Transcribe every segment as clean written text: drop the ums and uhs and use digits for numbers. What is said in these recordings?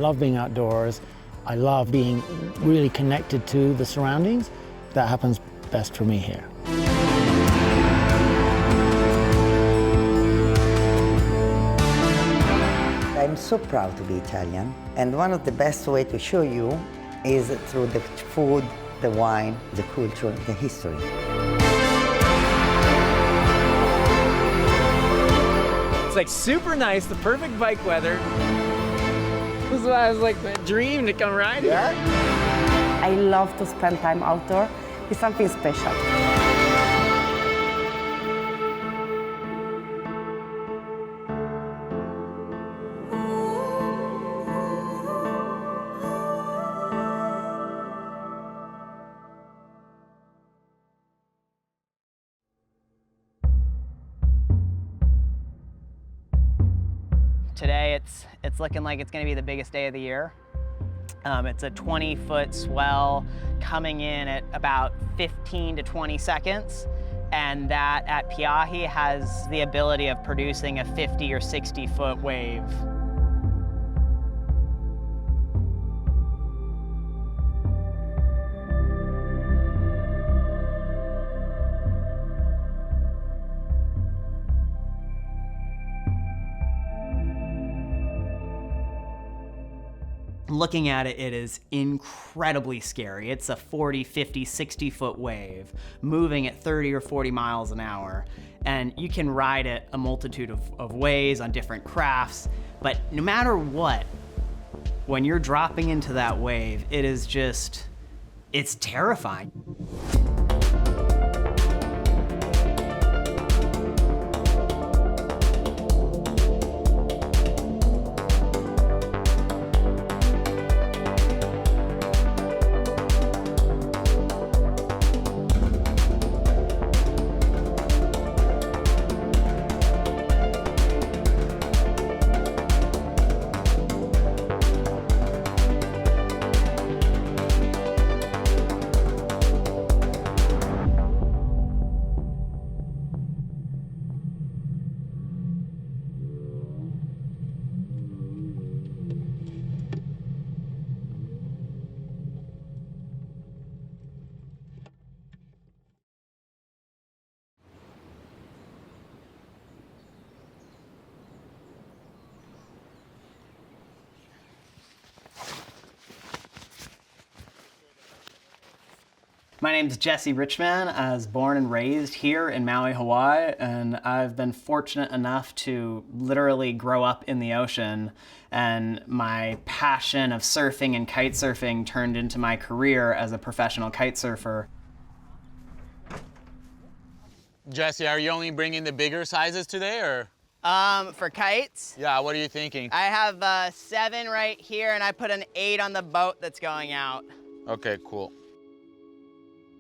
love being outdoors. I love being really connected to the surroundings. That happens best for me here. I'm so proud to be Italian, and one of the best ways to show you is through the food, the wine, the culture, the history. It's like super nice, the perfect bike weather. This is why I was like, my dream to come ride here. I love to spend time outdoor. It's something special. Today it's looking like it's gonna be the biggest day of the year. It's a 20-foot swell coming in at about 15 to 20 seconds. And that at Piahi has the ability of producing a 50 or 60-foot wave. Looking at it, it is incredibly scary. It's a 40, 50, 60-foot wave moving at 30 or 40 miles an hour. And you can ride it a multitude of ways on different crafts, but no matter what, when you're dropping into that wave, it is just, it's terrifying. My name's Jesse Richman. I was born and raised here in Maui, Hawaii, and I've been fortunate enough to literally grow up in the ocean, and my passion of surfing and kite surfing turned into my career as a professional kite surfer. Jesse, are you only bringing the bigger sizes today, or? For kites? Yeah, what are you thinking? I have 7 right here, and I put an 8 on the boat that's going out. Okay, cool.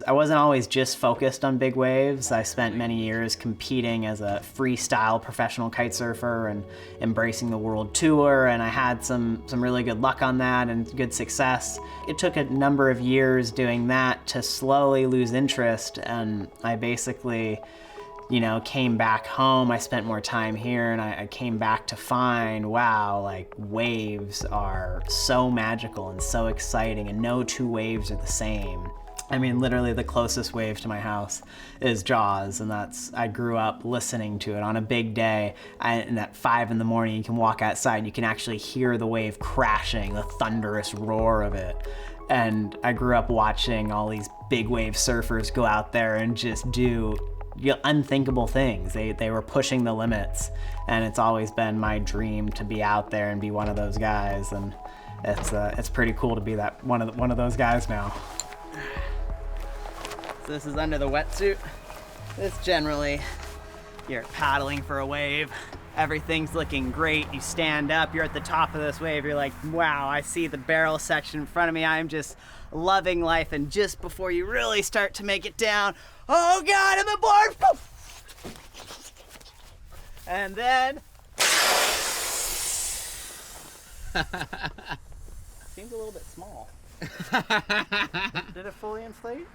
I wasn't always just focused on big waves. I spent many years competing as a freestyle professional kite surfer and embracing the world tour, and I had some really good luck on that and good success. It took a number of years doing that to slowly lose interest, and I basically, you know, came back home. I spent more time here, and I came back to find, wow, like waves are so magical and so exciting, and no two waves are the same. I mean, literally the closest wave to my house is Jaws, and I grew up listening to it on a big day. And at 5 in the morning, you can walk outside and you can actually hear the wave crashing, the thunderous roar of it. And I grew up watching all these big wave surfers go out there and just do unthinkable things. They were pushing the limits, and it's always been my dream to be out there and be one of those guys. And it's pretty cool to be one of those guys now. So this is under the wetsuit. This generally, you're paddling for a wave. Everything's looking great. You stand up, you're at the top of this wave. You're like, wow, I see the barrel section in front of me. I'm just loving life. And just before you really start to make it down, oh God, I'm aboard. And then, seems a little bit small. Did it fully inflate?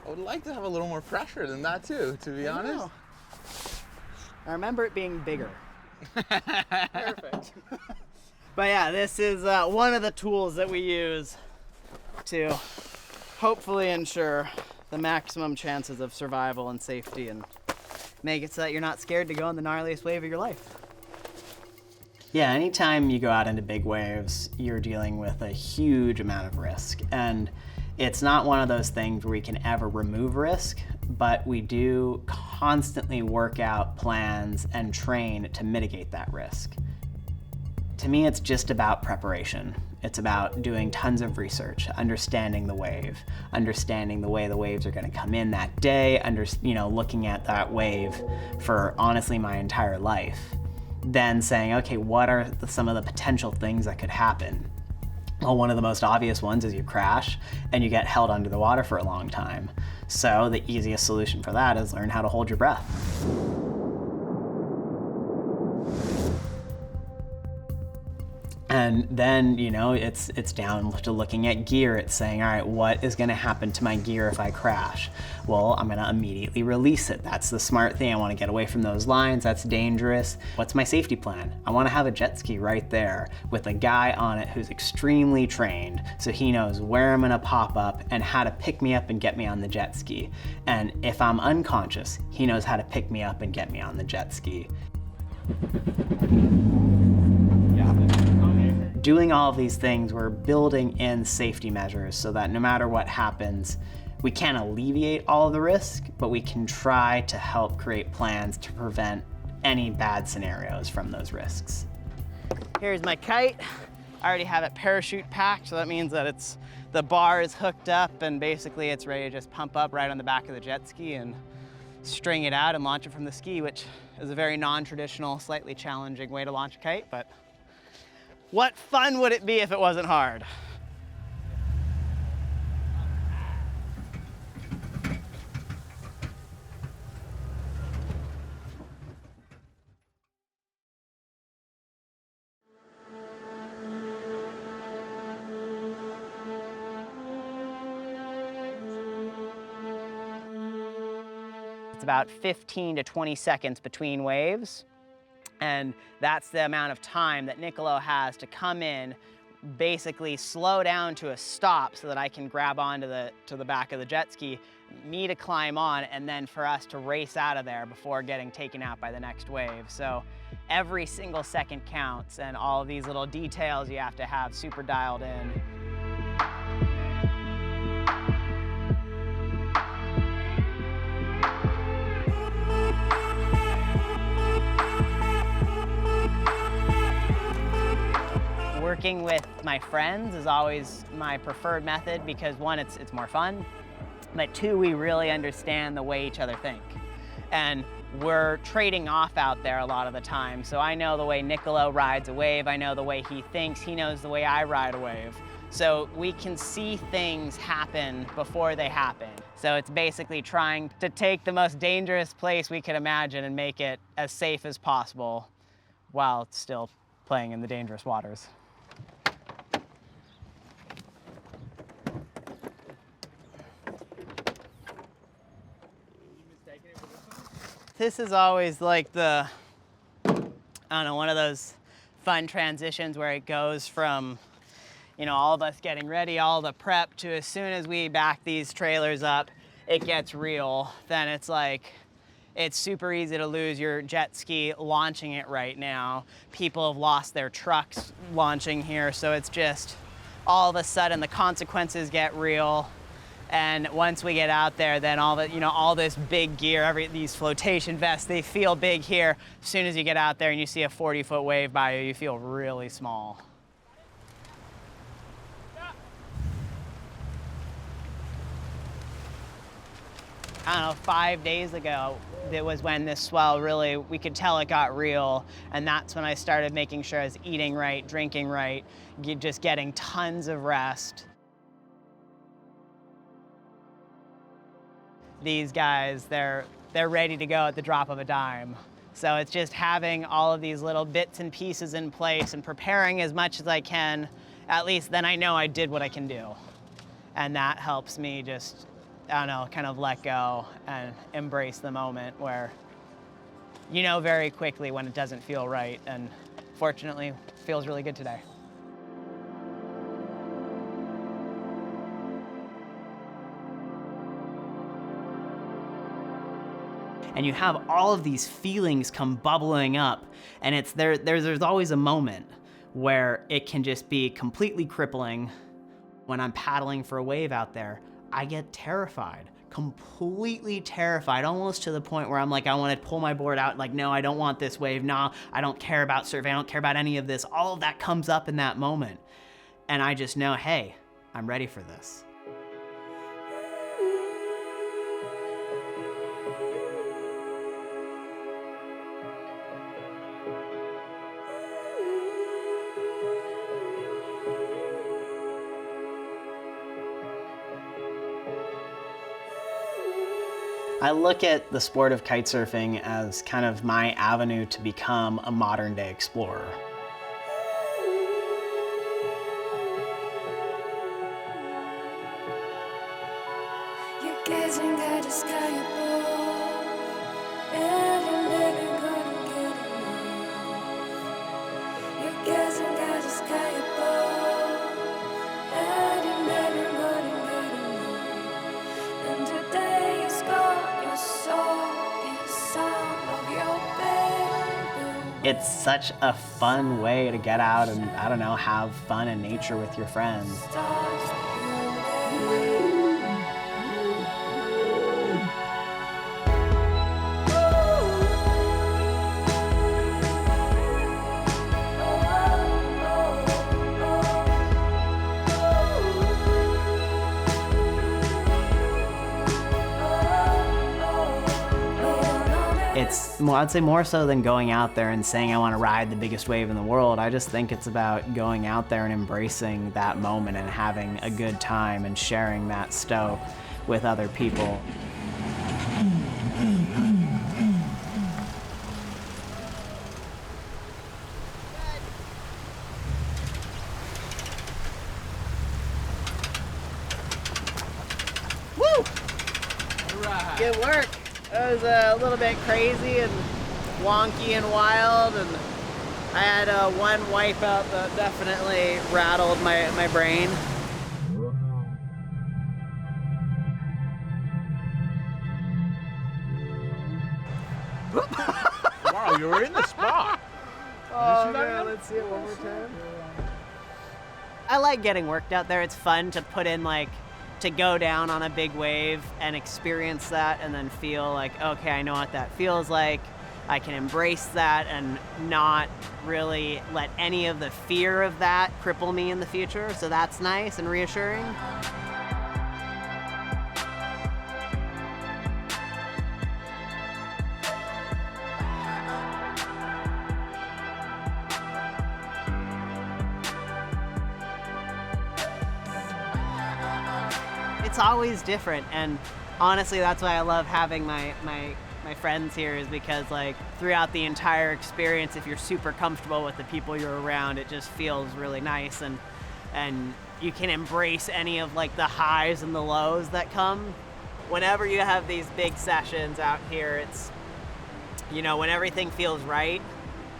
I would like to have a little more pressure than that too, to be honest. I remember it being bigger. Perfect. But yeah, this is one of the tools that we use to hopefully ensure the maximum chances of survival and safety and make it so that you're not scared to go on the gnarliest wave of your life. Yeah, anytime you go out into big waves, you're dealing with a huge amount of risk. And it's not one of those things where we can ever remove risk, but we do constantly work out plans and train to mitigate that risk. To me, it's just about preparation. It's about doing tons of research, understanding the wave, understanding the way the waves are going to come in that day, looking at that wave for honestly my entire life. Then saying, okay, what are some of the potential things that could happen? Well, one of the most obvious ones is you crash and you get held under the water for a long time. So the easiest solution for that is learn how to hold your breath. And then, it's down to looking at gear. It's saying, all right, what is gonna happen to my gear if I crash? Well, I'm gonna immediately release it. That's the smart thing. I wanna get away from those lines. That's dangerous. What's my safety plan? I wanna have a jet ski right there with a guy on it who's extremely trained, so he knows where I'm gonna pop up and how to pick me up and get me on the jet ski. And if I'm unconscious, he knows how to pick me up and get me on the jet ski. Doing all of these things, we're building in safety measures so that no matter what happens, we can't alleviate all of the risk, but we can try to help create plans to prevent any bad scenarios from those risks. Here's my kite. I already have it parachute packed, so that means that the bar is hooked up and basically it's ready to just pump up right on the back of the jet ski and string it out and launch it from the ski, which is a very non-traditional, slightly challenging way to launch a kite, but what fun would it be if it wasn't hard? It's about 15 to 20 seconds between waves. And that's the amount of time that Niccolo has to come in, basically slow down to a stop so that I can grab onto the back of the jet ski, me to climb on, and then for us to race out of there before getting taken out by the next wave. So every single second counts, and all of these little details you have to have super dialed in. Working with my friends is always my preferred method because one, it's more fun, but two, we really understand the way each other think. And we're trading off out there a lot of the time. So I know the way Niccolo rides a wave, I know the way he thinks, he knows the way I ride a wave. So we can see things happen before they happen. So it's basically trying to take the most dangerous place we could imagine and make it as safe as possible while still playing in the dangerous waters. This is always like one of those fun transitions where it goes from, all of us getting ready, all the prep, to as soon as we back these trailers up, it gets real. Then it's like, it's super easy to lose your jet ski launching it right now. People have lost their trucks launching here, so it's just all of a sudden the consequences get real. And once we get out there, then all this big gear, these flotation vests, they feel big here. As soon as you get out there and you see a 40-foot wave by you, you feel really small. I don't know, 5 days ago, it was when this swell really, we could tell it got real. And that's when I started making sure I was eating right, drinking right, just getting tons of rest. These guys, they're ready to go at the drop of a dime. So it's just having all of these little bits and pieces in place and preparing as much as I can. At least then I know I did what I can do. And that helps me just, kind of let go and embrace the moment where very quickly when it doesn't feel right. And fortunately, feels really good today. And you have all of these feelings come bubbling up, and it's there's always a moment where it can just be completely crippling. When I'm paddling for a wave out there, I get terrified, completely terrified, almost to the point where I'm like, I want to pull my board out, like, no, I don't want this wave, no, I don't care about surfing, I don't care about any of this. All of that comes up in that moment. And I just know, hey, I'm ready for this. I look at the sport of kitesurfing as kind of my avenue to become a modern day explorer. You're gazing at the sky above, and you're never gonna get enough. You're gazing at the sky above, and you're never gonna get enough. And today is gone, your soul is sound of your baby. It's such a fun way to get out and, I don't know, have fun in nature with your friends. Stars your It's more, I'd say more so than going out there and saying I want to ride the biggest wave in the world. I just think it's about going out there and embracing that moment and having a good time and sharing that stoke with other people. Woo! Good work. It was a little bit crazy and wonky and wild, and I had one wipeout that definitely rattled my brain. Wow, you were in the spot. Oh man, let's see it one more time. I like getting worked out there. It's fun to put in, like, to go down on a big wave and experience that and then feel like, okay, I know what that feels like. I can embrace that and not really let any of the fear of that cripple me in the future. So that's nice and reassuring. It's always different, and honestly that's why I love having my friends here, is because, like, throughout the entire experience, if you're super comfortable with the people you're around, it just feels really nice, and you can embrace any of, like, the highs and the lows that come. Whenever you have these big sessions out here, it's, you know, when everything feels right,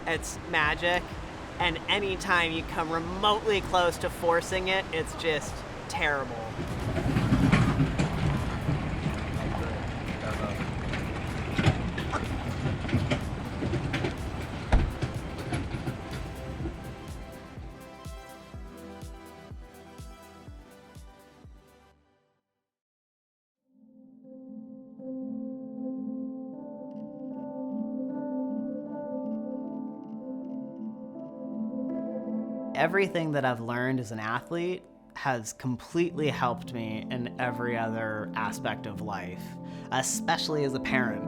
it's magic, and anytime you come remotely close to forcing it, it's just terrible. Everything that I've learned as an athlete has completely helped me in every other aspect of life, especially as a parent.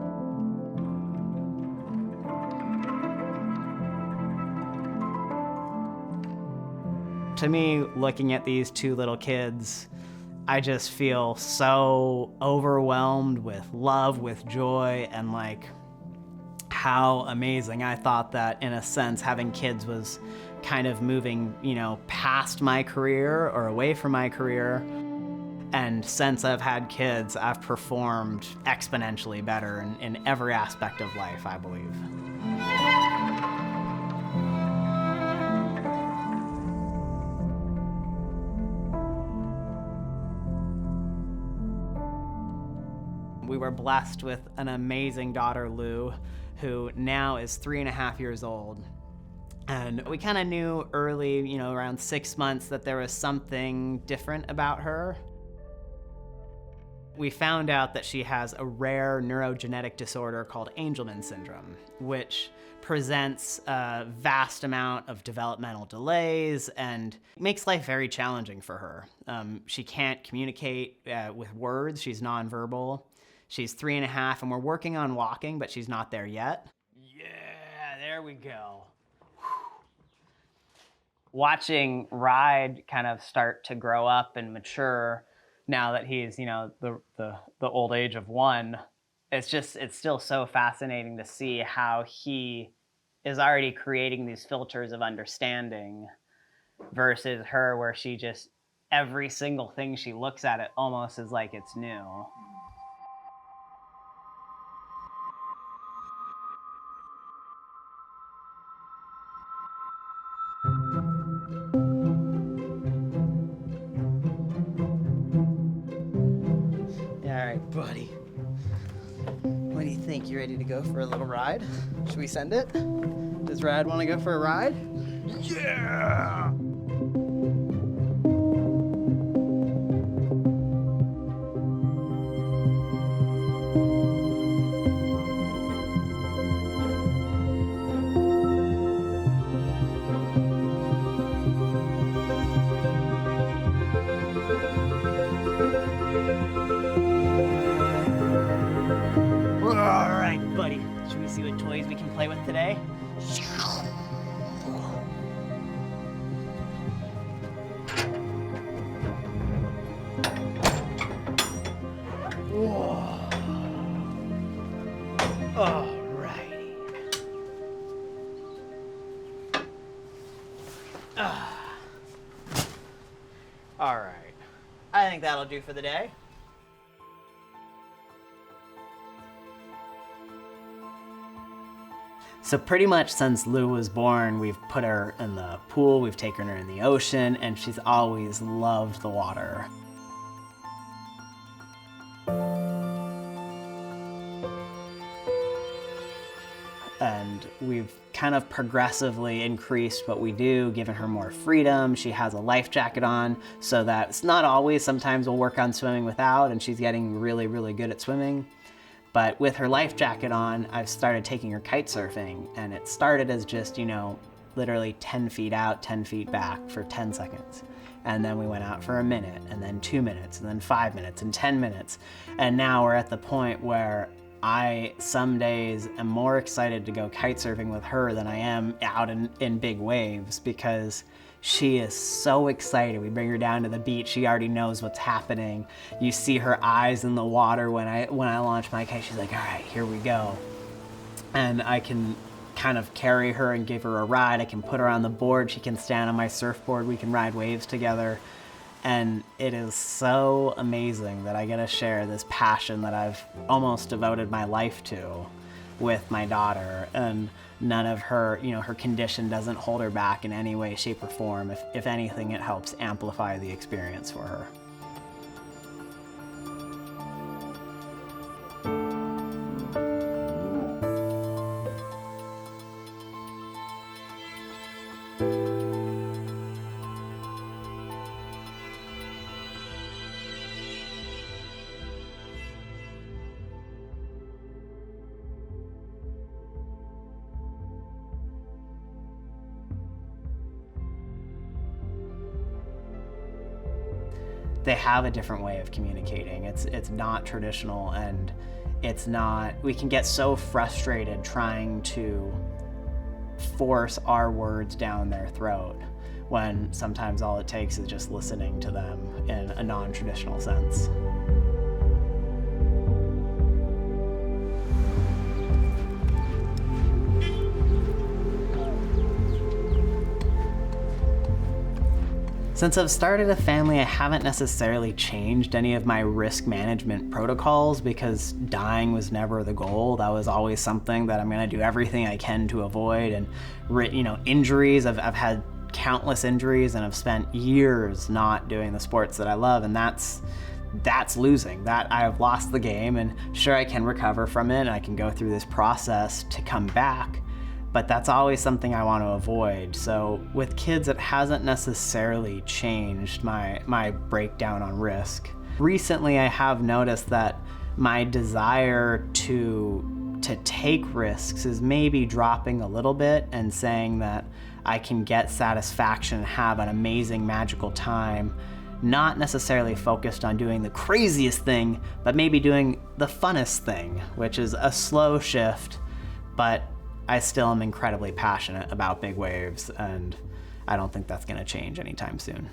To me, looking at these two little kids, I just feel so overwhelmed with love, with joy, and, like, how amazing. I thought that, in a sense, having kids was kind of moving, you know, past my career or away from my career. And since I've had kids, I've performed exponentially better in every aspect of life, I believe. we were blessed with an amazing daughter, Lou, who now is 3.5 years old. And we kind of knew early, you know, around 6 months, that there was something different about her. We found out that she has a rare neurogenetic disorder called Angelman syndrome, which presents a vast amount of developmental delays and makes life very challenging for her. She can't communicate with words. She's nonverbal. She's 3.5, and we're working on walking, but she's not there yet. Yeah, there we go. Watching Ride kind of start to grow up and mature now that he's, you know, the old age of 1, it's still so fascinating to see how he is already creating these filters of understanding versus her, where she just, every single thing she looks at it almost is like it's new. All right, buddy. What do you think? You ready to go for a little ride? Should we send it? Does Rad want to go for a ride? Yeah! All right, buddy. Should we see what toys we can play with today? Whoa. Alrighty. All right. I think that'll do for the day. So pretty much since Lou was born, we've put her in the pool, we've taken her in the ocean, and she's always loved the water. And we've kind of progressively increased what we do, given her more freedom. She has a life jacket on, so that it's not always, sometimes we'll work on swimming without, and she's getting really, really good at swimming. But with her life jacket on, I've started taking her kite surfing, and it started as just, you know, literally 10 feet out, 10 feet back for 10 seconds. And then we went out for a minute, and then 2 minutes, and then 5 minutes, and 10 minutes. And now we're at the point where I, some days, am more excited to go kite surfing with her than I am out in big waves, because she is so excited. We bring her down to the beach. She already knows what's happening. You see her eyes in the water when I launch my kite. She's like, all right, here we go. And I can kind of carry her and give her a ride. I can put her on the board. She can stand on my surfboard. We can ride waves together. And it is so amazing that I get to share this passion that I've almost devoted my life to with my daughter. And none of her, you know, her condition doesn't hold her back in any way, shape, or form. If anything, it helps amplify the experience for her. They have a different way of communicating. It's not traditional, and it's not, we can get so frustrated trying to force our words down their throat when sometimes all it takes is just listening to them in a non-traditional sense. Since I've started a family, I haven't necessarily changed any of my risk management protocols, because dying was never the goal. That was always something that I'm going to do everything I can to avoid. And, you know, injuries, I've had countless injuries, and I've spent years not doing the sports that I love, and that's that's losing, that I have lost the game, and sure, I can recover from it and I can go through this process to come back, but that's always something I want to avoid. So with kids, it hasn't necessarily changed my breakdown on risk. Recently, I have noticed that my desire to take risks is maybe dropping a little bit, and saying that I can get satisfaction and have an amazing magical time, not necessarily focused on doing the craziest thing, but maybe doing the funnest thing, which is a slow shift, but I still am incredibly passionate about big waves, and I don't think that's gonna change anytime soon.